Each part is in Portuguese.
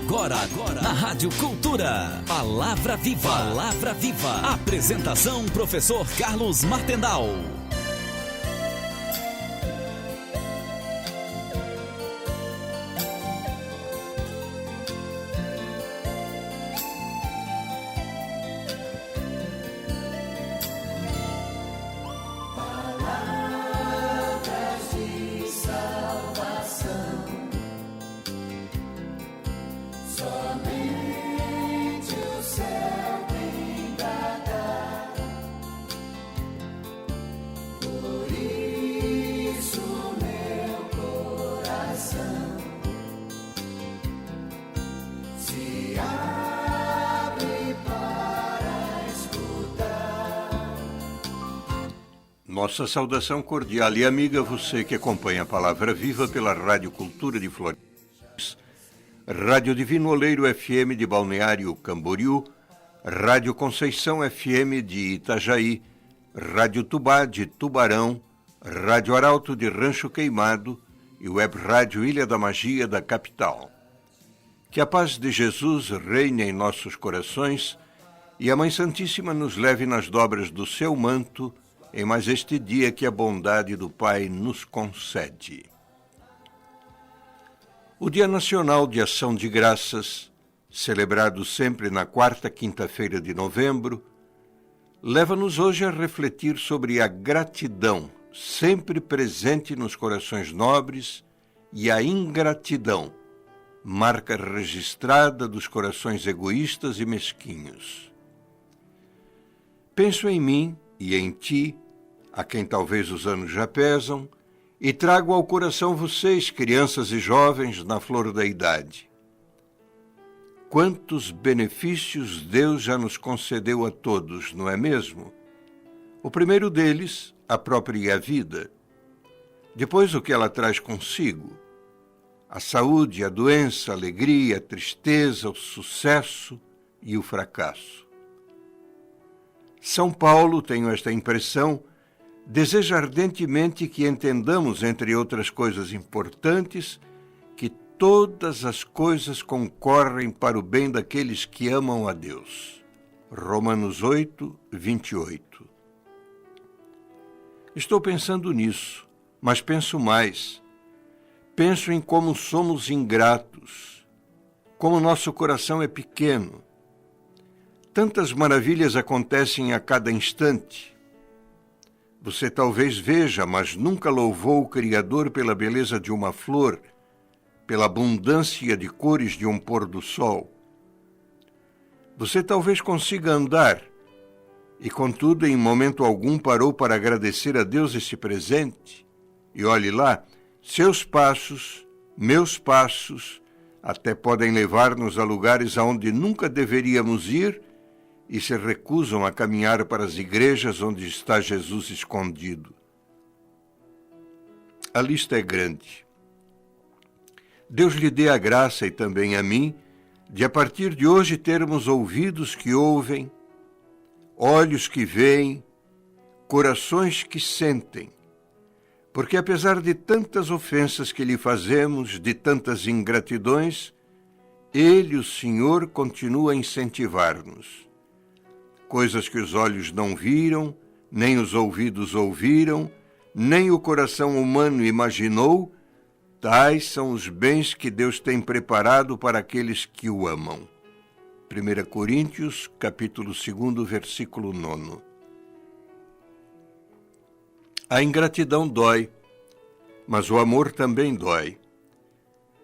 Agora, na Rádio Cultura. Palavra Viva. Palavra Viva. Apresentação, professor Carlos Martendal. Nossa saudação cordial e amiga, você que acompanha a Palavra Viva pela Rádio Cultura de Florianópolis, Rádio Divino Oleiro FM de Balneário Camboriú, Rádio Conceição FM de Itajaí, Rádio Tubá de Tubarão, Rádio Arauto de Rancho Queimado e Web Rádio Ilha da Magia da capital. Que a paz de Jesus reine em nossos corações e a Mãe Santíssima nos leve nas dobras do seu manto em mais este dia que a bondade do Pai nos concede. O Dia Nacional de Ação de Graças, celebrado sempre na quarta quinta-feira de novembro, leva-nos hoje a refletir sobre a gratidão, sempre presente nos corações nobres, e a ingratidão, marca registrada dos corações egoístas e mesquinhos. Penso em mim e em ti, a quem talvez os anos já pesam, e trago ao coração vocês, crianças e jovens, na flor da idade. Quantos benefícios Deus já nos concedeu a todos, não é mesmo? O primeiro deles, a própria vida. Depois, o que ela traz consigo. A saúde, a doença, a alegria, a tristeza, o sucesso e o fracasso. São Paulo, tenho esta impressão, deseja ardentemente que entendamos, entre outras coisas importantes, que todas as coisas concorrem para o bem daqueles que amam a Deus. Romanos 8, 28. Estou pensando nisso, mas penso mais. Penso em como somos ingratos, como nosso coração é pequeno. Tantas maravilhas acontecem a cada instante. Você talvez veja, mas nunca louvou o Criador pela beleza de uma flor, pela abundância de cores de um pôr do sol. Você talvez consiga andar, e contudo em momento algum parou para agradecer a Deus esse presente. E olhe lá, seus passos, meus passos, até podem levar-nos a lugares aonde nunca deveríamos ir, e se recusam a caminhar para as igrejas onde está Jesus escondido. A lista é grande. Deus lhe dê a graça e também a mim, de a partir de hoje termos ouvidos que ouvem, olhos que veem, corações que sentem, porque apesar de tantas ofensas que lhe fazemos, de tantas ingratidões, Ele, o Senhor, continua a incentivar-nos. Coisas que os olhos não viram, nem os ouvidos ouviram, nem o coração humano imaginou, tais são os bens que Deus tem preparado para aqueles que o amam. 1 Coríntios, capítulo 2, versículo 9. A ingratidão dói, mas o amor também dói,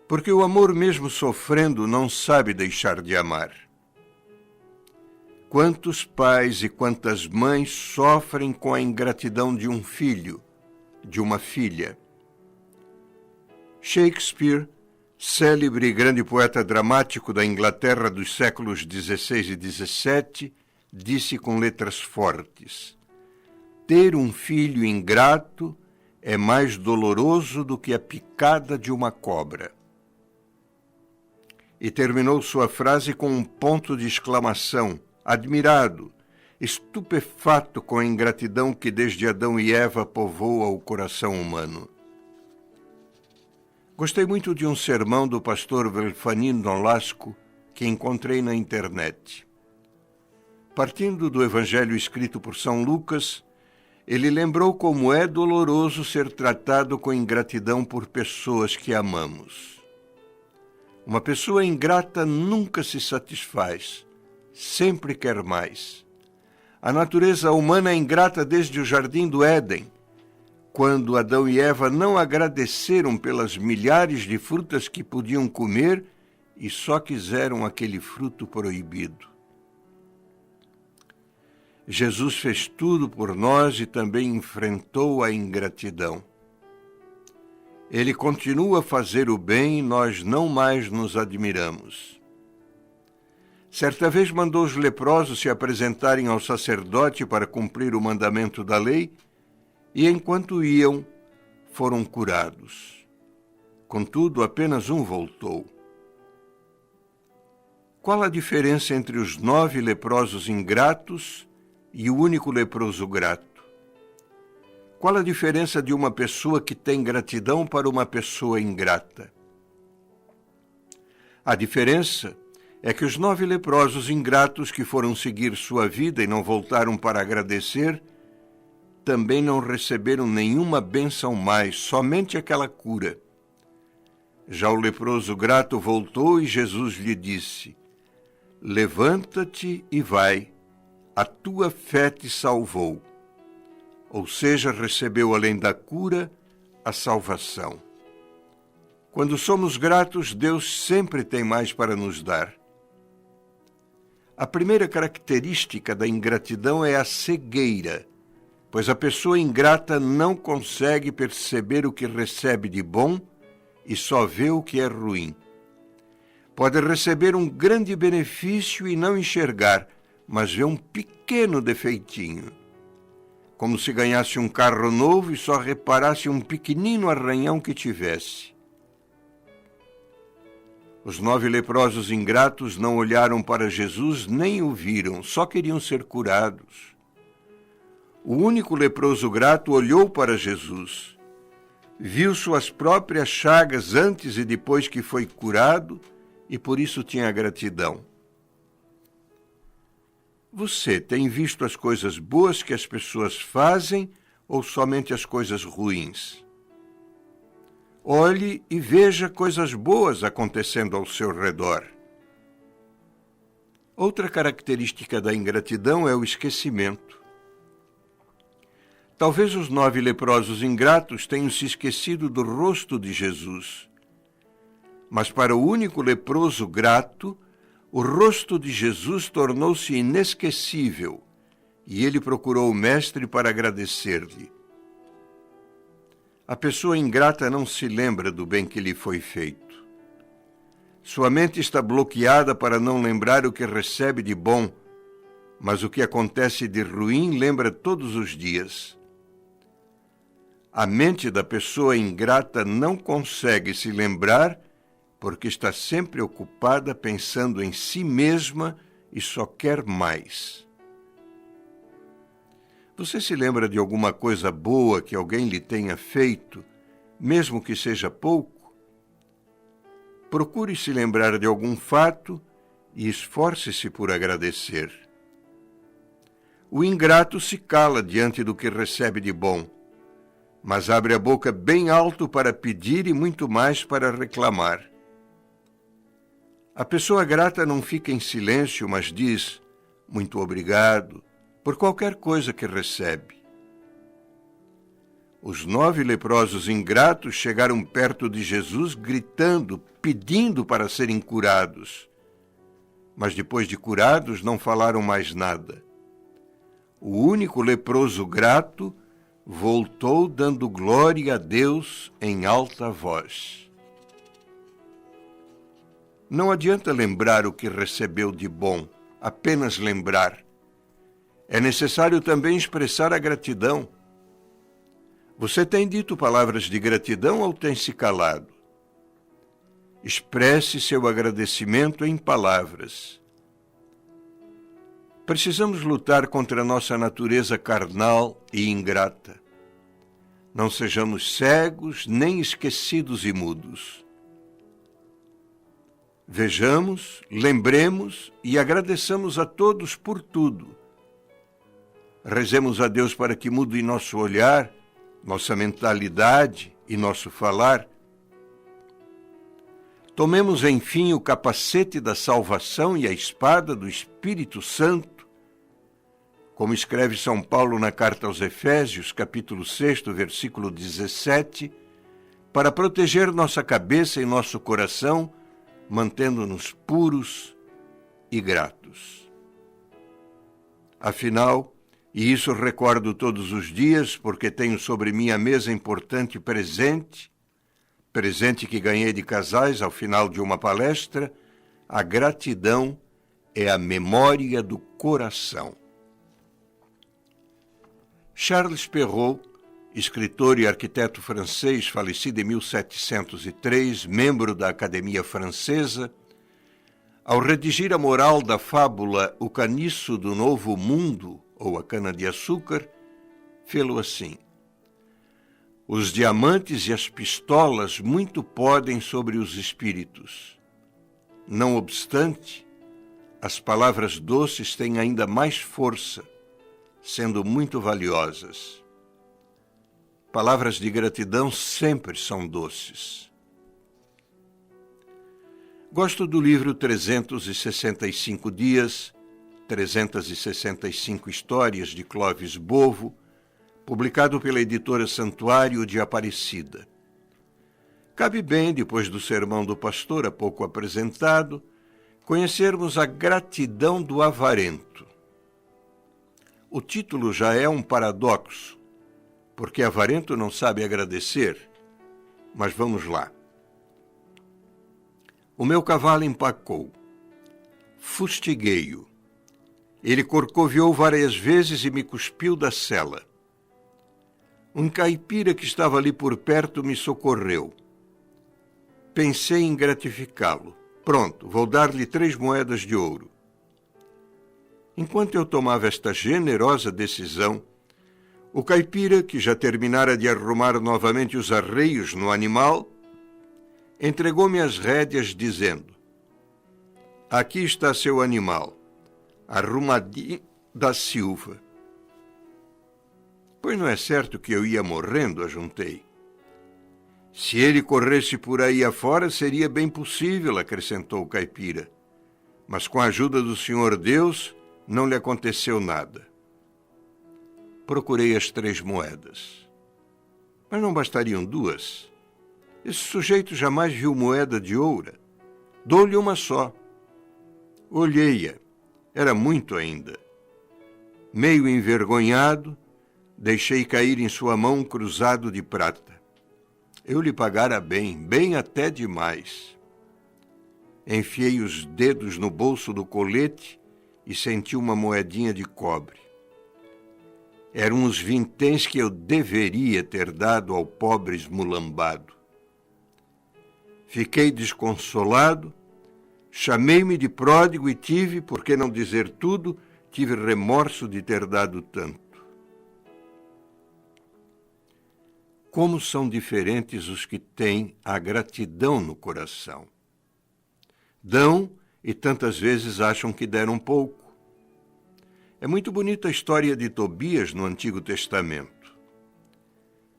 porque o amor mesmo sofrendo não sabe deixar de amar. Quantos pais e quantas mães sofrem com a ingratidão de um filho, de uma filha? Shakespeare, célebre e grande poeta dramático da Inglaterra dos séculos XVI e XVII, disse com letras fortes: ter um filho ingrato é mais doloroso do que a picada de uma cobra. E terminou sua frase com um ponto de exclamação, admirado, estupefato com a ingratidão que desde Adão e Eva povoa o coração humano. Gostei muito de um sermão do pastor Velfanino Nolasco que encontrei na internet. Partindo do evangelho escrito por São Lucas, ele lembrou como é doloroso ser tratado com ingratidão por pessoas que amamos. Uma pessoa ingrata nunca se satisfaz, sempre quer mais. A natureza humana é ingrata desde o jardim do Éden, quando Adão e Eva não agradeceram pelas milhares de frutas que podiam comer e só quiseram aquele fruto proibido. Jesus fez tudo por nós e também enfrentou a ingratidão. Ele continua a fazer o bem e nós não mais nos admiramos. Certa vez mandou os leprosos se apresentarem ao sacerdote para cumprir o mandamento da lei, e enquanto iam, foram curados. Contudo, apenas um voltou. Qual a diferença entre os 9 leprosos ingratos e o único leproso grato? Qual a diferença de uma pessoa que tem gratidão para uma pessoa ingrata? A diferença é que os 9 leprosos ingratos que foram seguir sua vida e não voltaram para agradecer, também não receberam nenhuma bênção mais, somente aquela cura. Já o leproso grato voltou e Jesus lhe disse: levanta-te e vai, a tua fé te salvou. Ou seja, recebeu além da cura, a salvação. Quando somos gratos, Deus sempre tem mais para nos dar. A primeira característica da ingratidão é a cegueira, pois a pessoa ingrata não consegue perceber o que recebe de bom e só vê o que é ruim. Pode receber um grande benefício e não enxergar, mas vê um pequeno defeitinho. Como se ganhasse um carro novo e só reparasse um pequenino arranhão que tivesse. Os 9 leprosos ingratos não olharam para Jesus nem o viram, só queriam ser curados. O único leproso grato olhou para Jesus, viu suas próprias chagas antes e depois que foi curado e por isso tinha gratidão. Você tem visto as coisas boas que as pessoas fazem ou somente as coisas ruins? Olhe e veja coisas boas acontecendo ao seu redor. Outra característica da ingratidão é o esquecimento. Talvez os 9 leprosos ingratos tenham se esquecido do rosto de Jesus. Mas para o único leproso grato, o rosto de Jesus tornou-se inesquecível e ele procurou o Mestre para agradecer-lhe. A pessoa ingrata não se lembra do bem que lhe foi feito. Sua mente está bloqueada para não lembrar o que recebe de bom, mas o que acontece de ruim lembra todos os dias. A mente da pessoa ingrata não consegue se lembrar porque está sempre ocupada pensando em si mesma e só quer mais. Você se lembra de alguma coisa boa que alguém lhe tenha feito, mesmo que seja pouco? Procure se lembrar de algum fato e esforce-se por agradecer. O ingrato se cala diante do que recebe de bom, mas abre a boca bem alto para pedir e muito mais para reclamar. A pessoa grata não fica em silêncio, mas diz muito obrigado por qualquer coisa que recebe. Os 9 leprosos ingratos chegaram perto de Jesus gritando, pedindo para serem curados. Mas depois de curados não falaram mais nada. O único leproso grato voltou dando glória a Deus em alta voz. Não adianta lembrar o que recebeu de bom, apenas lembrar. É necessário também expressar a gratidão. Você tem dito palavras de gratidão ou tem se calado? Expresse seu agradecimento em palavras. Precisamos lutar contra a nossa natureza carnal e ingrata. Não sejamos cegos, nem esquecidos e mudos. Vejamos, lembremos e agradeçamos a todos por tudo. Rezemos a Deus para que mude nosso olhar, nossa mentalidade e nosso falar. Tomemos, enfim, o capacete da salvação e a espada do Espírito Santo, como escreve São Paulo na carta aos Efésios, capítulo 6, versículo 17, para proteger nossa cabeça e nosso coração, mantendo-nos puros e gratos. Afinal, e isso recordo todos os dias, porque tenho sobre minha mesa importante presente que ganhei de casais ao final de uma palestra, a gratidão é a memória do coração. Charles Perrault, escritor e arquiteto francês, falecido em 1703, membro da Academia Francesa, ao redigir a moral da fábula O Caniço do Novo Mundo, ou a cana-de-açúcar, fê-lo assim: os diamantes e as pistolas muito podem sobre os espíritos. Não obstante, as palavras doces têm ainda mais força, sendo muito valiosas. Palavras de gratidão sempre são doces. Gosto do livro 365 Dias, 365 Histórias de Clóvis Bovo, publicado pela editora Santuário de Aparecida. Cabe bem, depois do sermão do pastor há pouco apresentado, conhecermos a gratidão do avarento. O título já é um paradoxo, porque avarento não sabe agradecer. Mas vamos lá. O meu cavalo empacou. Fustiguei-o. Ele corcoviou várias vezes e me cuspiu da sela. Um caipira que estava ali por perto me socorreu. Pensei em gratificá-lo. Pronto, vou dar-lhe 3 moedas de ouro. Enquanto eu tomava esta generosa decisão, o caipira, que já terminara de arrumar novamente os arreios no animal, entregou-me as rédeas, dizendo: aqui está seu animal, arrumadinho da Silva. Pois não é certo que eu ia morrendo, ajuntei. Se ele corresse por aí afora, seria bem possível, acrescentou o caipira. Mas com a ajuda do Senhor Deus, não lhe aconteceu nada. Procurei as 3 moedas. Mas não bastariam 2? Esse sujeito jamais viu moeda de ouro. Dou-lhe uma só. Olhei-a. Era muito ainda. Meio envergonhado, deixei cair em sua mão um cruzado de prata. Eu lhe pagara bem, bem até demais. Enfiei os dedos no bolso do colete e senti uma moedinha de cobre. Eram os vinténs que eu deveria ter dado ao pobre esmulambado. Fiquei desconsolado, chamei-me de pródigo e tive, por que não dizer tudo, tive remorso de ter dado tanto. Como são diferentes os que têm a gratidão no coração. Dão e tantas vezes acham que deram pouco. É muito bonita a história de Tobias no Antigo Testamento.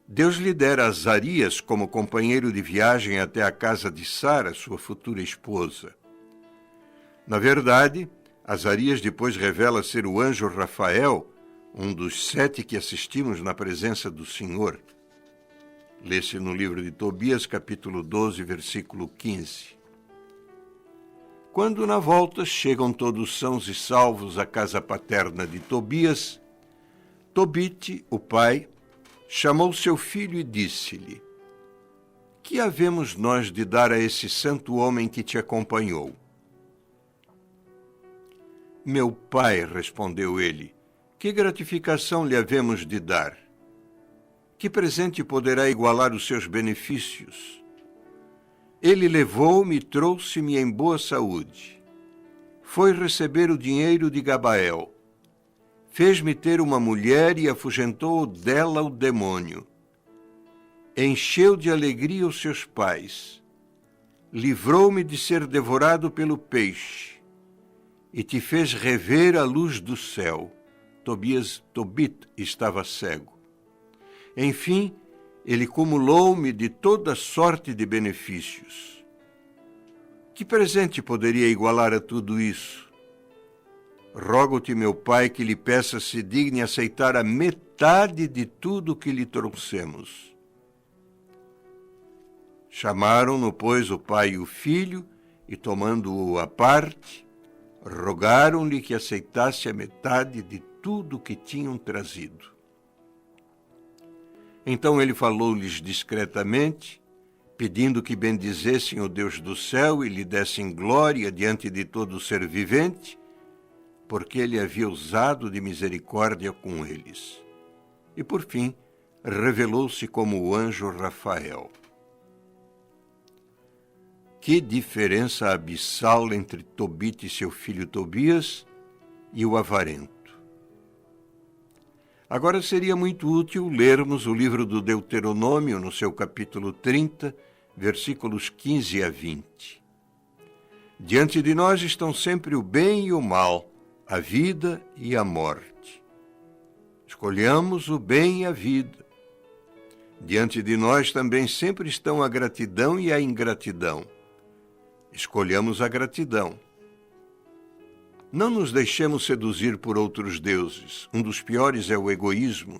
Deus lhe dera Azarias como companheiro de viagem até a casa de Sara, sua futura esposa. Na verdade, Azarias depois revela ser o anjo Rafael, um dos 7 que assistimos na presença do Senhor. Lê-se no livro de Tobias, capítulo 12, versículo 15. Quando na volta chegam todos sãos e salvos à casa paterna de Tobias, Tobite, o pai, chamou seu filho e disse-lhe: que havemos nós de dar a esse santo homem que te acompanhou? Meu pai, respondeu ele, que gratificação lhe havemos de dar? Que presente poderá igualar os seus benefícios? Ele levou-me e trouxe-me em boa saúde. Foi receber o dinheiro de Gabael. Fez-me ter uma mulher e afugentou dela o demônio. encheu de alegria os seus pais, livrou-me de ser devorado pelo peixe, e te fez rever a luz do céu. Tobit estava cego. Enfim, ele cumulou-me de toda sorte de benefícios. Que presente poderia igualar a tudo isso? Rogo-te, meu pai, que lhe peça se digne aceitar a metade de tudo que lhe trouxemos. Chamaram-no, pois, o pai e o filho, e tomando-o à parte, rogaram-lhe que aceitasse a metade de tudo que tinham trazido. Então ele falou-lhes discretamente, pedindo que bendizessem o Deus do céu e lhe dessem glória diante de todo ser vivente, porque ele havia usado de misericórdia com eles. E, por fim, revelou-se como o anjo Rafael. Que diferença abissal entre Tobit e seu filho Tobias e o avarento. Agora seria muito útil lermos o livro do Deuteronômio, no seu capítulo 30, versículos 15 a 20. Diante de nós estão sempre o bem e o mal, a vida e a morte. Escolhamos o bem e a vida. Diante de nós também sempre estão a gratidão e a ingratidão. Escolhamos a gratidão. Não nos deixemos seduzir por outros deuses. Um dos piores é o egoísmo.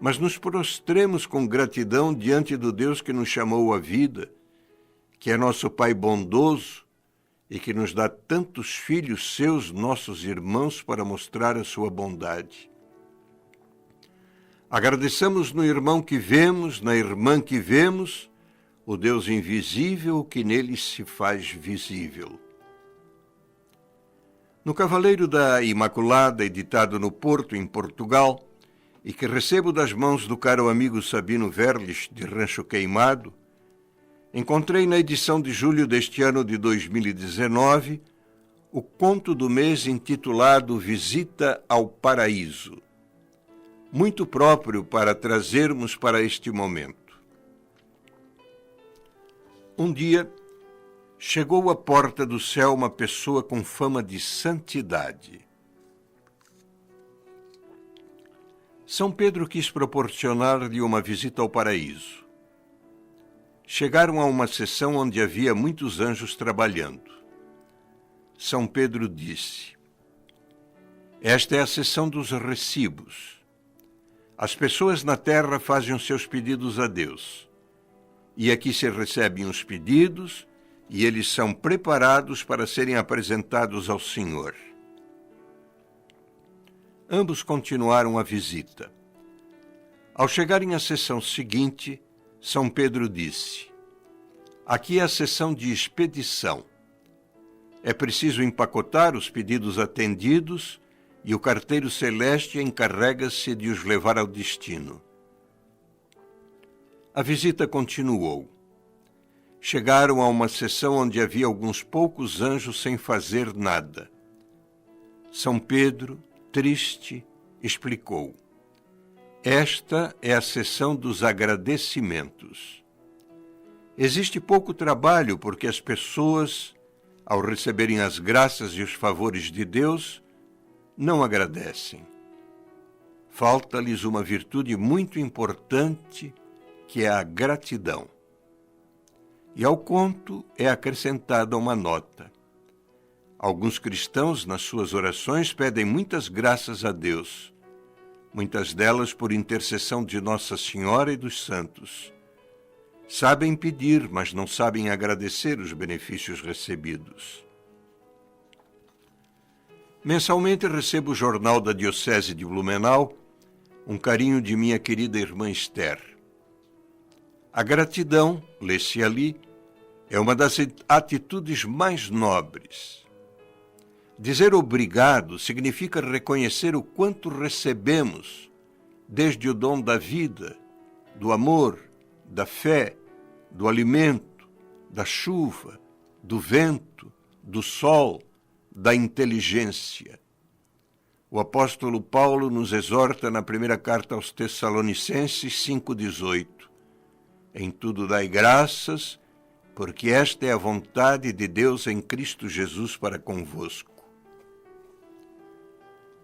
Mas nos prostremos com gratidão diante do Deus que nos chamou à vida, que é nosso Pai bondoso e que nos dá tantos filhos seus, nossos irmãos, para mostrar a sua bondade. Agradeçamos no irmão que vemos, na irmã que vemos, o Deus invisível que neles se faz visível. No Cavaleiro da Imaculada, editado no Porto, em Portugal, e que recebo das mãos do caro amigo Sabino Verlis, de Rancho Queimado, encontrei na edição de julho deste ano de 2019 o conto do mês intitulado Visita ao Paraíso, muito próprio para trazermos para este momento. Um dia, chegou à porta do céu uma pessoa com fama de santidade. São Pedro quis proporcionar-lhe uma visita ao paraíso. Chegaram a uma sessão onde havia muitos anjos trabalhando. São Pedro disse: esta é a sessão dos recibos. As pessoas na terra fazem os seus pedidos a Deus. E aqui se recebem os pedidos e eles são preparados para serem apresentados ao Senhor. Ambos continuaram a visita. Ao chegarem à sessão seguinte, São Pedro disse: aqui é a sessão de expedição. É preciso empacotar os pedidos atendidos e o carteiro celeste encarrega-se de os levar ao destino. A visita continuou. Chegaram a uma sessão onde havia alguns poucos anjos sem fazer nada. São Pedro, triste, explicou: esta é a sessão dos agradecimentos. Existe pouco trabalho porque as pessoas, ao receberem as graças e os favores de Deus, não agradecem. Falta-lhes uma virtude muito importante, que é a gratidão. E ao conto é acrescentada uma nota. Alguns cristãos, nas suas orações, pedem muitas graças a Deus, muitas delas por intercessão de Nossa Senhora e dos santos. Sabem pedir, mas não sabem agradecer os benefícios recebidos. Mensalmente recebo o jornal da Diocese de Blumenau, um carinho de minha querida irmã Esther. A gratidão, lê-se ali, é uma das atitudes mais nobres. Dizer obrigado significa reconhecer o quanto recebemos, desde o dom da vida, do amor, da fé, do alimento, da chuva, do vento, do sol, da inteligência. O apóstolo Paulo nos exorta na primeira carta aos Tessalonicenses 5,18. Em tudo dai graças, porque esta é a vontade de Deus em Cristo Jesus para convosco.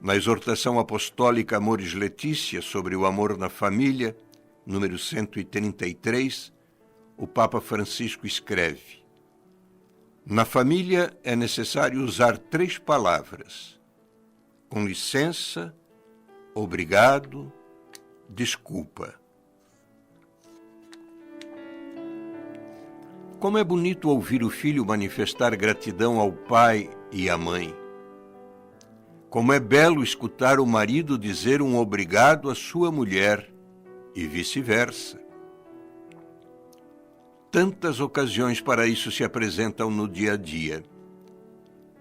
Na exortação apostólica Amoris Laetitia sobre o amor na família, número 133, o Papa Francisco escreve: na família é necessário usar 3 palavras: com licença, obrigado, desculpa. Como é bonito ouvir o filho manifestar gratidão ao pai e à mãe. Como é belo escutar o marido dizer um obrigado à sua mulher e vice-versa. Tantas ocasiões para isso se apresentam no dia a dia.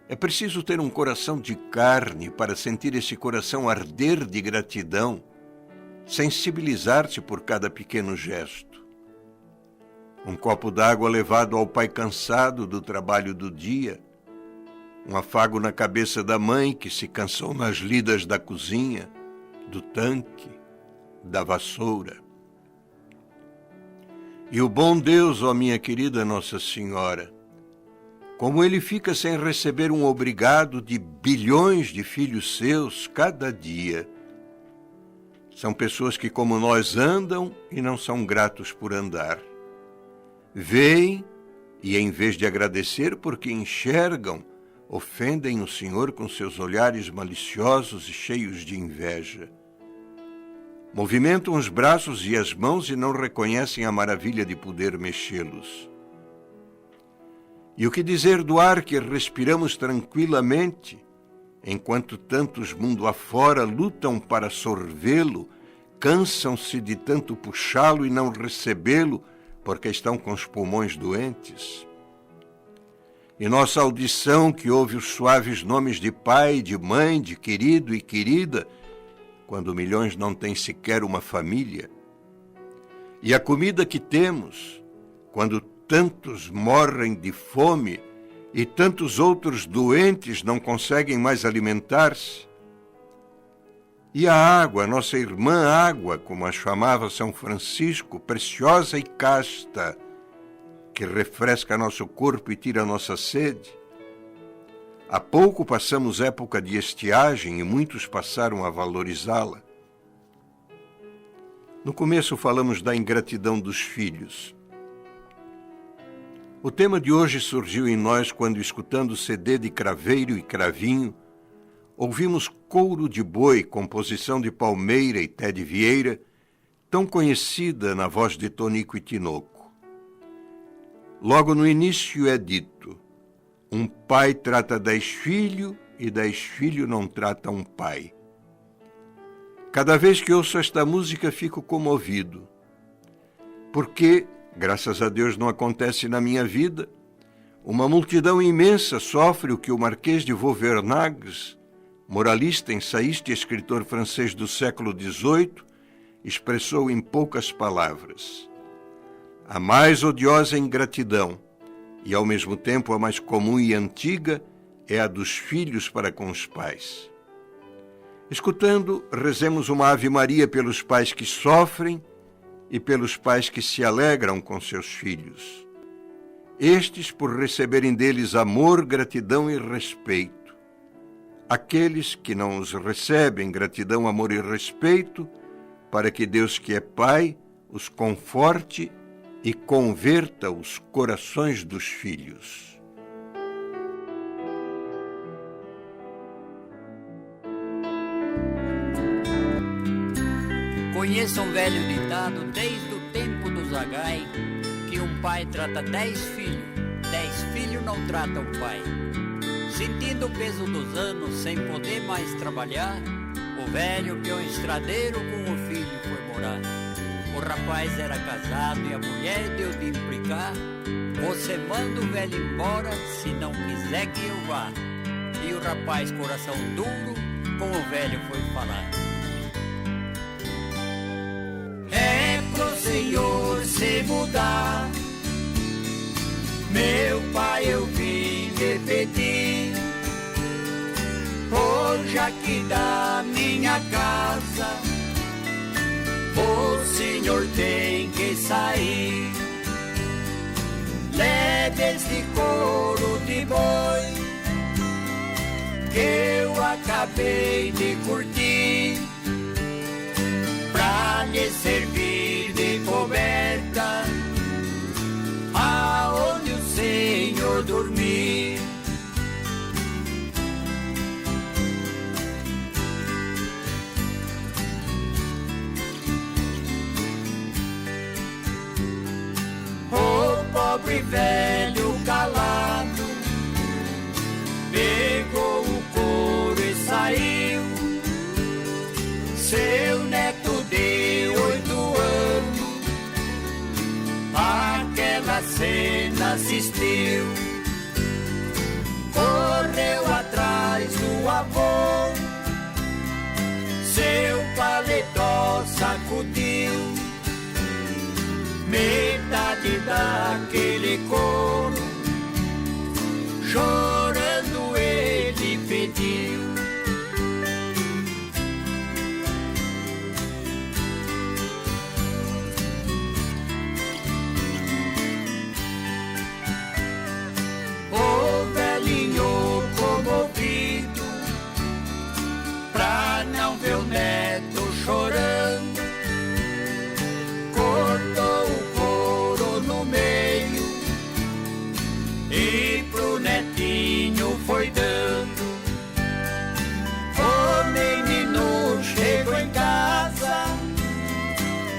É preciso ter um coração de carne para sentir esse coração arder de gratidão, sensibilizar-se por cada pequeno gesto. Um copo d'água levado ao pai cansado do trabalho do dia, um afago na cabeça da mãe que se cansou nas lidas da cozinha, do tanque, da vassoura. E o bom Deus, ó minha querida Nossa Senhora, como Ele fica sem receber um obrigado de bilhões de filhos seus cada dia. São pessoas que, como nós, andam e não são gratos por andar. Veem e, em vez de agradecer porque enxergam, ofendem o Senhor com seus olhares maliciosos e cheios de inveja. Movimentam os braços e as mãos e não reconhecem a maravilha de poder mexê-los. E o que dizer do ar que respiramos tranquilamente, enquanto tantos mundo afora lutam para sorvê-lo, cansam-se de tanto puxá-lo e não recebê-lo, porque estão com os pulmões doentes? E nossa audição, que ouve os suaves nomes de pai, de mãe, de querido e querida, quando milhões não têm sequer uma família? E a comida que temos, quando tantos morrem de fome e tantos outros doentes não conseguem mais alimentar-se? E a água, nossa irmã água, como a chamava São Francisco, preciosa e casta, que refresca nosso corpo e tira nossa sede? Há pouco passamos época de estiagem e muitos passaram a valorizá-la. No começo falamos da ingratidão dos filhos. O tema de hoje surgiu em nós quando, escutando o CD de Craveiro e Cravinho, ouvimos Couro de Boi, composição de Palmeira e Ted Vieira, tão conhecida na voz de Tonico e Tinoco. Logo no início é dito: um pai trata 10 filhos e 10 filhos não tratam um pai. Cada vez que ouço esta música fico comovido, porque, graças a Deus, não acontece na minha vida. Uma multidão imensa sofre o que o Marquês de Vauvernages, moralista, ensaísta e escritor francês do século XVIII, expressou em poucas palavras: a mais odiosa ingratidão, e ao mesmo tempo a mais comum e antiga, é a dos filhos para com os pais. Escutando, rezemos uma Ave Maria pelos pais que sofrem e pelos pais que se alegram com seus filhos. Estes por receberem deles amor, gratidão e respeito. Aqueles que não os recebem gratidão, amor e respeito, para que Deus, que é Pai, os conforte e converta os corações dos filhos. Conheço um velho ditado desde o tempo do Zagai, que um pai trata 10 filhos, 10 filhos não tratam o pai. Sentindo o peso dos anos sem poder mais trabalhar, o velho peão estradeiro com o filho foi morar. O rapaz era casado e a mulher deu de implicar: você manda o velho embora, se não quiser que eu vá. E o rapaz, coração duro, com o velho foi falar: é pro Senhor se mudar, meu pai, eu vim lhe pedir. Hoje aqui da minha casa, você senhor tem que sair. Leve este couro de boi que eu acabei de curtir, pra lhe servir de coberta aonde o senhor dormir. O pobre velho calado pegou o couro e saiu. Seu neto de 8 anos aquela cena assistiu. Correu atrás do avô, seu paletó sacudiu. Metade daquele couro, chorando ele pediu. O velhinho comovido, pra não ver o neto chorando, cortou o couro no meio e pro netinho foi dando. O menino chegou em casa,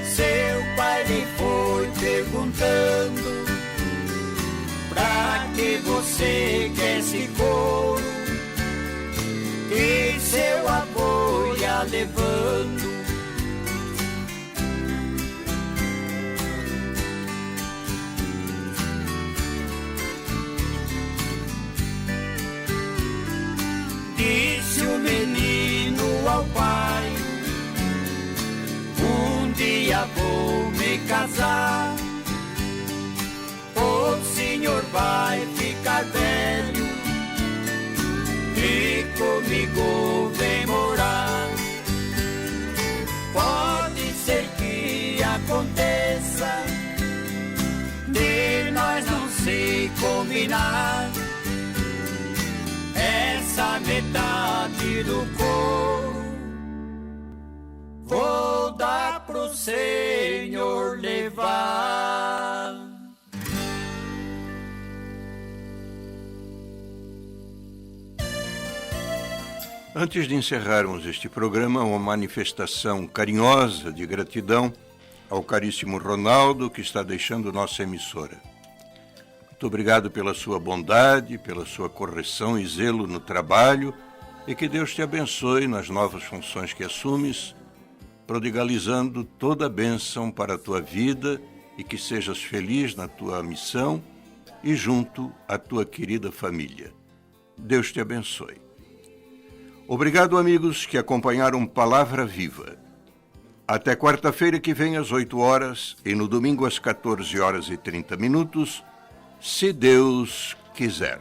seu pai lhe foi perguntando: pra que você quer esse couro que seu avô ia levando? Disse o menino ao pai: um dia vou me casar, o senhor vai ficar velho e comigo vem morar. Pode ser que aconteça de nós não se combinar, essa metade do couro vou dar pro senhor levar. Antes de encerrarmos este programa, uma manifestação carinhosa de gratidão ao caríssimo Ronaldo, que está deixando nossa emissora. Muito obrigado pela sua bondade, pela sua correção e zelo no trabalho, e que Deus te abençoe nas novas funções que assumes, prodigalizando toda a bênção para a tua vida e que sejas feliz na tua missão e junto à tua querida família. Deus te abençoe. Obrigado, amigos que acompanharam Palavra Viva. Até quarta-feira que vem às 8 horas e no domingo às 14 horas e 30 minutos, se Deus quiser.